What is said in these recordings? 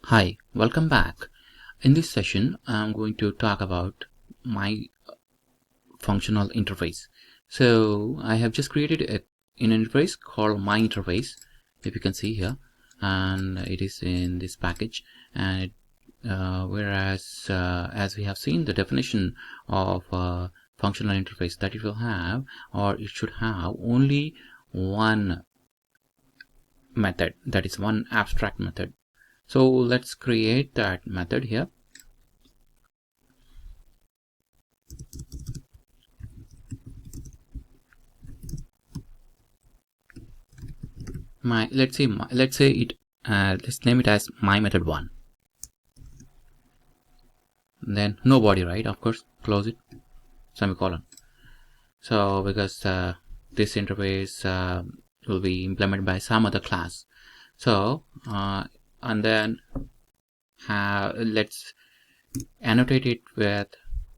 Hi, welcome back. In this session, I'm going to talk about my functional interface. So I have just created an interface called my interface, if you can see here, and it is in this package. And whereas as we have seen the definition of functional interface, that it will have, or it should have, only one method, that is one abstract method. So let's create that method here. Let's name it as my method 1. Then no body, right? Of course, close it, semicolon. So because this interface will be implemented by some other class. So and then let's annotate it with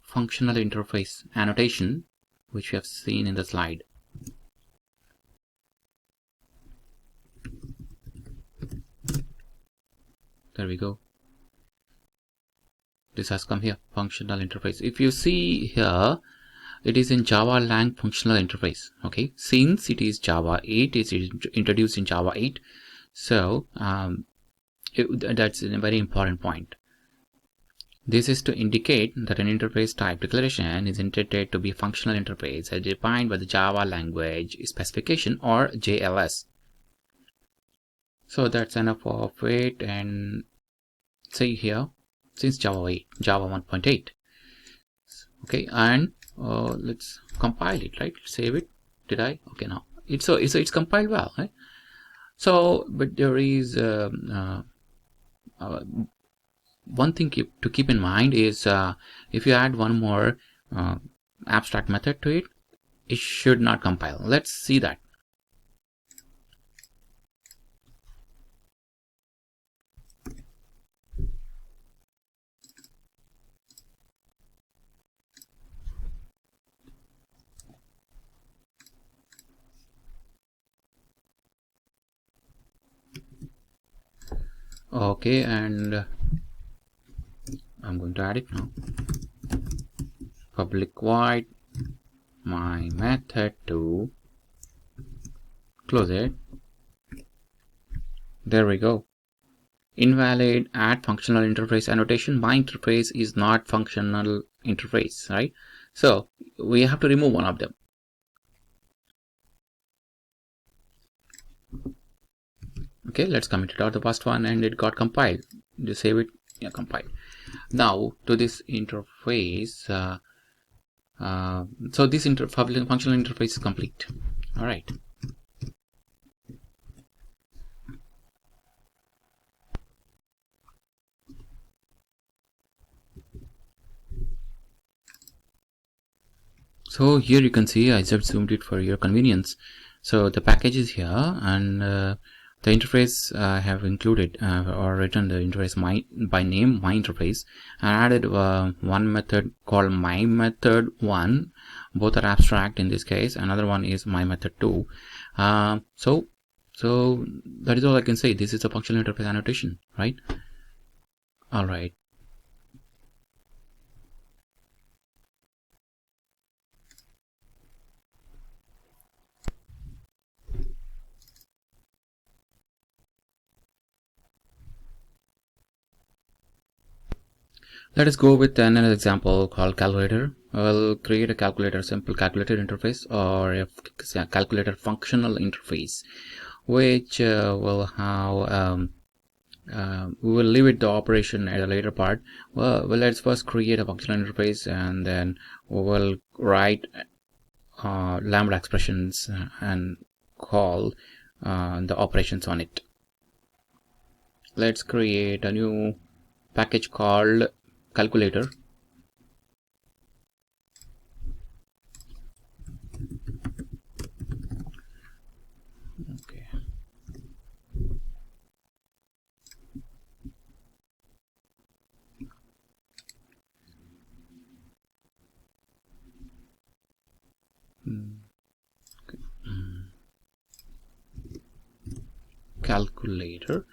functional interface annotation, which we have seen in the slide. There we go. This has come here, functional interface. If you see here, it is in Java Lang functional interface. Okay, since it is Java 8, it is introduced in Java 8. So that's a very important point. This is to indicate that an interface type declaration is intended to be a functional interface as defined by the Java language specification, or JLS. So that's enough of it. And see here, since Java 1.8. Okay, and let's compile it, right? Save it. Did I? Okay, now it's compiled well, right? So, but there is one thing to keep in mind is if you add one more abstract method to it, it should not compile. Let's see that. Okay, and I'm going to add it now. Public void my method to close it. There we go. Invalid add functional interface annotation. My interface is not functional interface, right? So we have to remove one of them. Okay, let's comment it out, the first one, and it got compiled. Just save it. Yeah, compile. Now to this interface, so this functional interface is complete. All right. So here you can see I just zoomed it for your convenience. So the package is here, and the interface I have included or written the interface by name my interface. I added one method called my method 1. Both are abstract in this case. Another one is my method 2. So that is all I can say. This is a functional interface annotation, right? All right. Let us go with another example called calculator. We'll create a calculator, simple calculator interface, or a calculator functional interface, which will have we will leave it the operation at a later part. Well, let's first create a functional interface, and then we will write Lambda expressions and call the operations on it. Let's create a new package called calculator. Okay. Calculator,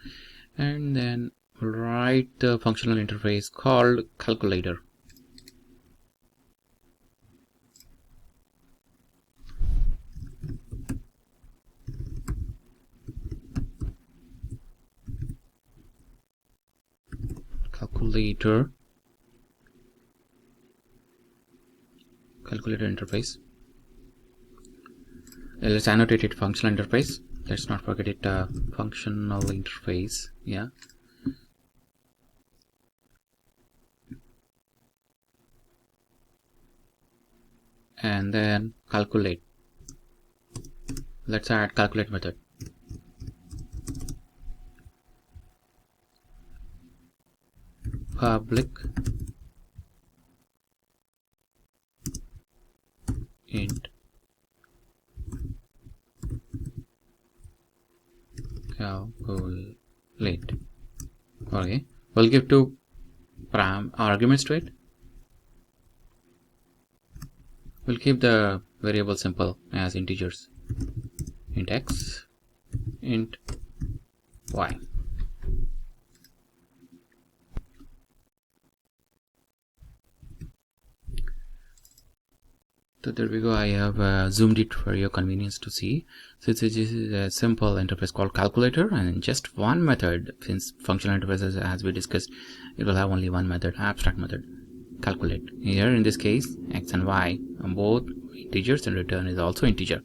and then write the functional interface called calculator. Calculator interface. Let's annotate it functional interface. Let's not forget it, functional interface. Yeah. And then calculate. Let's add calculate method. Public int calculate. Okay, we'll give two arguments to it. We'll keep the variable simple as integers. Int x, int y. So there we go. I have zoomed it for your convenience to see. So this is a simple interface called calculator, and just one method. Since functional interfaces, as we discussed, it will have only one method, abstract method, calculate. Here in this case, x and y are both integers, and return is also integer.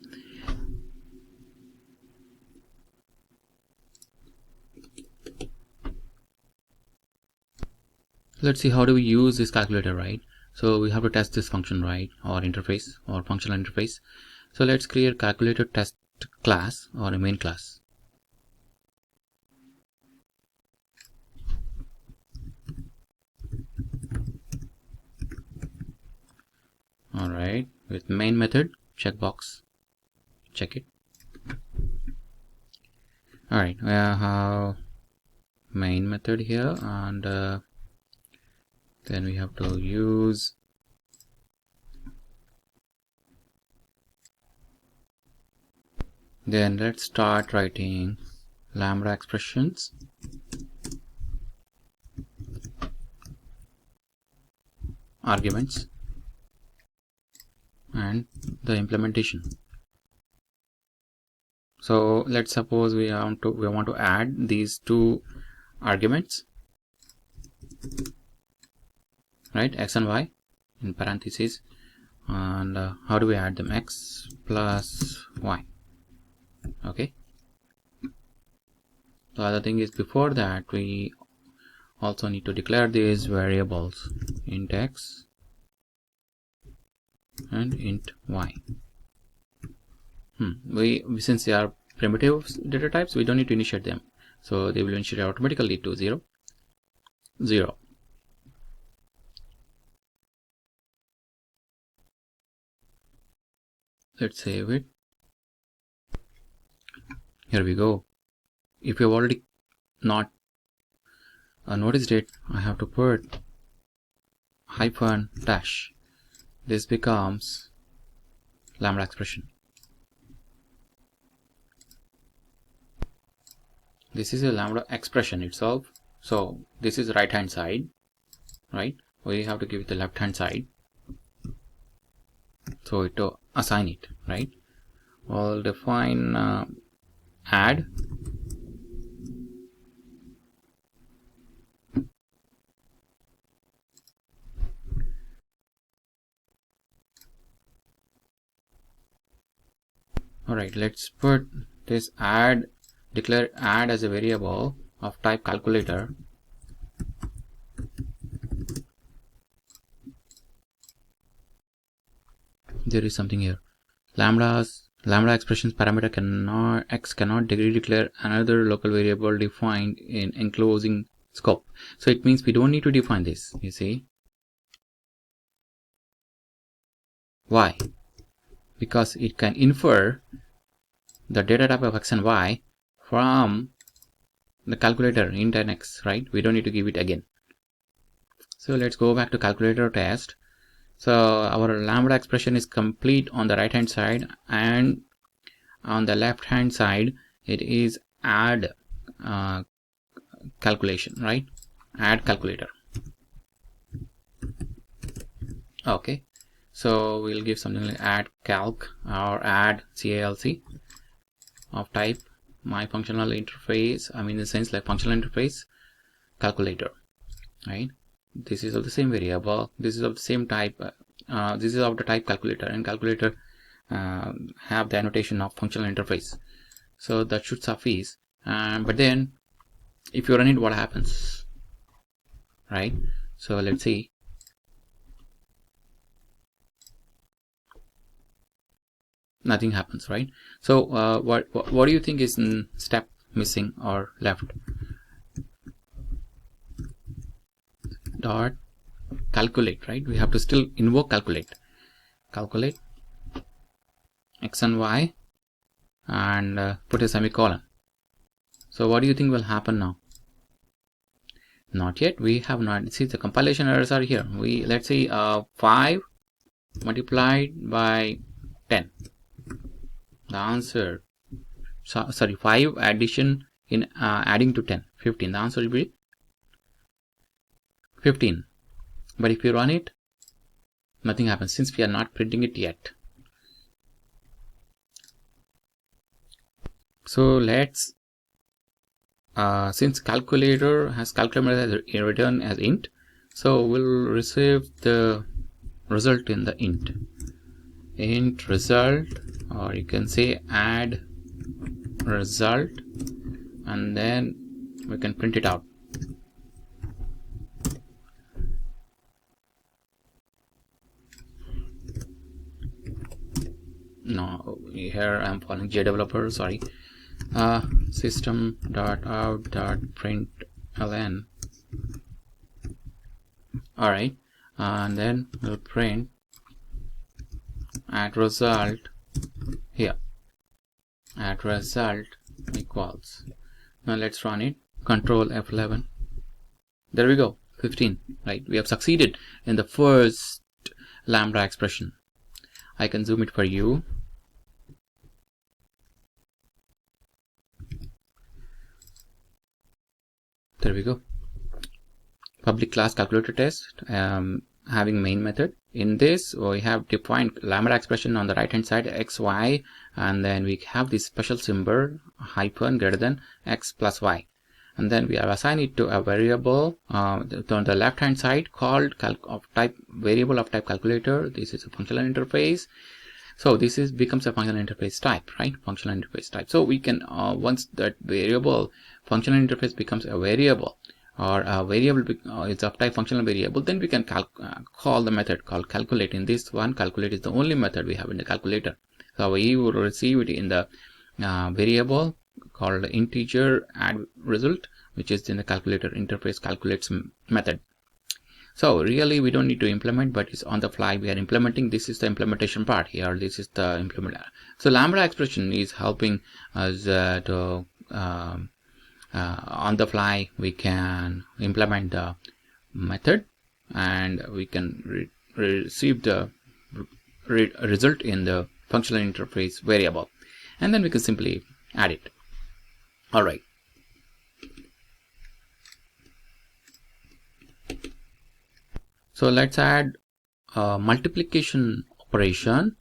Let's see how do we use this calculator, right? So we have to test this function, right, or interface or functional interface. So let's create calculator test class or a main class. All right, with main method checkbox, check it. All right, we have main method here, and then we have to use then let's start writing lambda expressions, arguments, and the implementation. So let's suppose we want to add these two arguments, right, x and y in parentheses, and how do we add them? X plus y. Okay, the other thing is, before that we also need to declare these variables, int x and int y. Since they are primitive data types, we don't need to initiate them, so they will initiate automatically to 0 0. Let's save it. Here we go. If you've already not noticed it, I have to put hyphen dash. This becomes lambda expression. This is a lambda expression itself. So this is right hand side, right? We have to give it the left hand side, so to assign it, right? We'll define add all right, let's put this add, declare add as a variable of type calculator. There is something here. Lambda expressions parameter cannot declare another local variable defined in enclosing scope. So it means we don't need to define this, you see. Why? Because it can infer the data type of x and y from the calculator int and x, right? We don't need to give it again. So let's go back to calculator test. So our lambda expression is complete on the right hand side, and on the left hand side it is add calculation, right? add calculator. Okay, so we'll give something like add calc or add calc of type my functional interface, I mean in the sense like functional interface calculator, right? This is of the same variable, this is of the same type, this is of the type calculator, and calculator have the annotation of functional interface, so that should suffice. But then if you run it, what happens, right? So let's see. Nothing happens, right? So what do you think is in step missing or left? Dot calculate, right? We have to still invoke calculate x and y and put a semicolon. So what do you think will happen now? Not yet. We have not. See, the compilation errors are here. Let's see 5 multiplied by 10. The answer, sorry, 5 addition in adding to 10, 15. The answer will be 15. But if you run it, nothing happens since we are not printing it yet. So let's since calculator has calculator as return as int, so we'll receive the result in the int result, or you can say add result, and then we can print it out. No, here I'm following JDeveloper, sorry. System.out.println. Alright, and then we'll print add result here, add result equals. Now let's run it. Control F11. There we go, 15, right? We have succeeded in the first Lambda expression. I can zoom it for you. There we go. Public class calculator test, having main method. In this we have defined Lambda expression on the right hand side, x, y, and then we have this special symbol hyphen greater than x plus y, and then we have assigned it to a variable on the left hand side called variable of type calculator. This is a functional interface. So this becomes a functional interface type, right? Functional interface type. So we can once that variable functional interface becomes a variable, or a variable it's of type functional variable, then we can call the method called calculate. In this one, calculate is the only method we have in the calculator. So we will receive it in the variable called integer add result, which is in the calculator interface calculates method. So really we don't need to implement, but it's on the fly we are implementing. This is the implementation part here. This is the implementer. So Lambda expression is helping us to on the fly we can implement the method, and we can receive the result in the functional interface variable, and then we can simply add it. All right. So let's add a multiplication operation.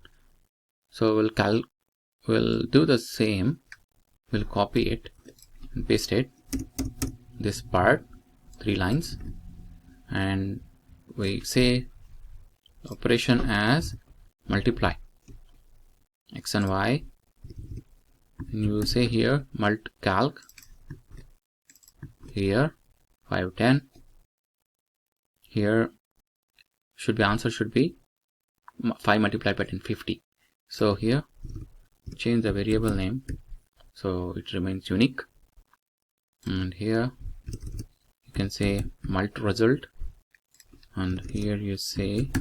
So we'll do the same. We'll copy it and paste it, this part, 3 lines, and we say operation as multiply x and y, and you say here mult calc, here 5 10, here should be answer should be 5 multiplied by 10 50. So here change the variable name so it remains unique, and here you can say mult result, and here you say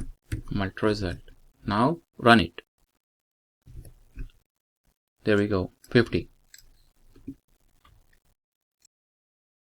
mult result. Now run it. There we go, 50.